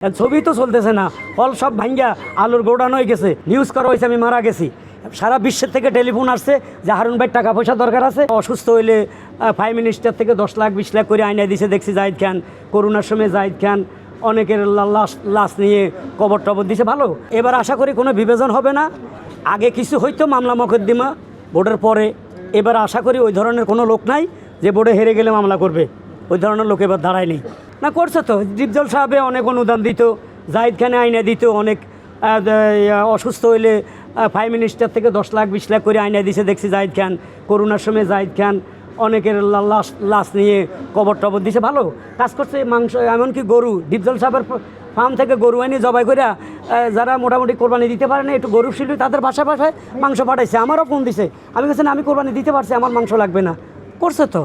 ছবি তো চলতেছে না, হল সব ভাঙ্গা আলুর গোডাউন হয়ে গেছে, নিউজ করা হয়েছে আমি মারা গেছি। সারা বিশ্বের থেকে টেলিফোন আসছে যে হারুন ভাই টাকা পয়সা দরকার আছে, অসুস্থ হইলে প্রাইম মিনিস্টার থেকে 10 লাখ 20 লাখ করে আইনা দিছে। দেখছি জাহিদ খান, করোনার সময় জাহিদ খান অনেকের লাশ নিয়ে কবর টবর দিছে। ভালো, এবার আশা করি কোনো বিভাজন হবে না। আগে কিছু হয়তো মামলা মকদ্দমা ভোটের পরে, এবার আশা করি ওই ধরনের কোনো লোক নাই যে ভোটে হেরে গেলে মামলা করবে। ওই ধরনের লোক এবার দাঁড়ায়নি, না করছে তো। ডিপজল সাহেবে অনেক অনুদান দিত, জাহিদ খানে আইনা দিত, অনেক অসুস্থ হইলে প্রাইম মিনিস্টার থেকে 10 লাখ 20 লাখ করে আইনা দিছে। দেখছি জাহিদ খান, করোনার সময় জাহিদ খান অনেকের লাশ নিয়ে কবর টবর দিছে। ভালো কাজ করছে। মাংস এমনকি গরু, ডিপজল সাহেবের ফার্ম থেকে গরু আনি জবাই করে যারা মোটামুটি কোরবানি দিতে পারে না, একটু গরুর শিল্পী তাদের বাসায় মাংস পাঠাইছে। আমারও ফোন দিছে, আমি বলছি না, আমি কোরবানি দিতে পারছি, আমার মাংস লাগবে না। করছে তো।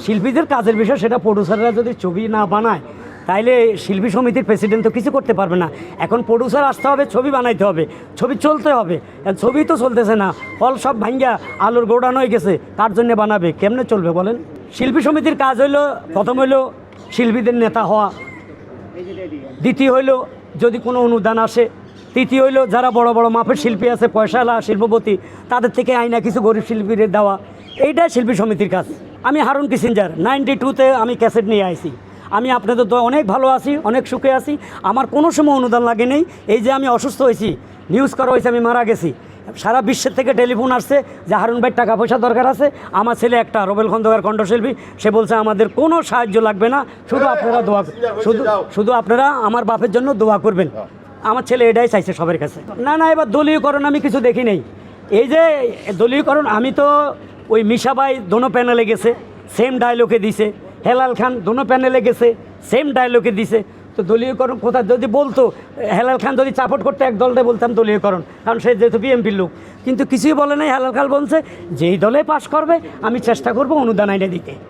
শিল্পীদের কাজের বিষয়, সেটা প্রডিউসাররা যদি ছবি না বানায় তাইলে শিল্পী সমিতির প্রেসিডেন্ট তো কিছু করতে পারবে না। এখন প্রডিউসার আসতে হবে, ছবি বানাইতে হবে, ছবি চলতে হবে। ছবি তো চলতেছে না, হল সব ভাঙ্গা আলুর গোডাউন হয়ে গেছে, কার জন্য বানাবে, কেমনে চলবে বলেন? শিল্পী সমিতির কাজ হইলো, প্রথম হইলো শিল্পীদের নেতা হওয়া, দ্বিতীয় হইলো যদি কোনো অনুদান আসে, তৃতীয় হইলো যারা বড় বড় মাপের শিল্পী আছে, পয়সাওয়ালা শিল্পপতি, তাদের থেকে আইনা কিছু গরিব শিল্পীদের দেওয়া। এইটাই শিল্পী সমিতির কাজ। আমি হারুন কিসিঞ্জার 92-তে আমি ক্যাসেট নিয়ে আইছি। আমি আপনাদের তো অনেক ভালো আছি, অনেক সুখে আছি, আমার কোনো সময় অনুদান লাগে নেই। এই যে আমি অসুস্থ হয়েছি, নিউজ করা হয়েছে আমি মারা গেছি, সারা বিশ্বের থেকে টেলিফোন আসছে যে হারুন ভাই টাকা পয়সা দরকার আছে। আমার ছেলে একটা রবেল খন্দকার কণ্ঠশিল্পী, সে বলছে আমাদের কোনো সাহায্য লাগবে না, শুধু আপনারা দোয়া, শুধু আপনারা আমার বাপের জন্য দোয়া করবেন। আমার ছেলে এটাই চাইছে সবার কাছে। না না, এবার দলীয়করণ আমি কিছু দেখি নেই। এই যে দলীয়করণ, আমি তো ওই মিশাবাই দোনো প্যানেলে গেছে, সেম ডায়লগে দিছে। হেলাল খান দোনো প্যানেলে গেছে, সেম ডায়লগে দিছে। তো দলীয়করণ কোথায়? যদি বলতো হেলাল খান যদি সাপোর্ট করতো এক দলটা, বলতাম দলীয়করণ, কারণ সে যেহেতু বিএনপির লোক। কিন্তু কিছুই বলে নাই। হেলাল খান বলছে যেই দলে পাশ করবে আমি চেষ্টা করব অনুদান আইনে দিতে।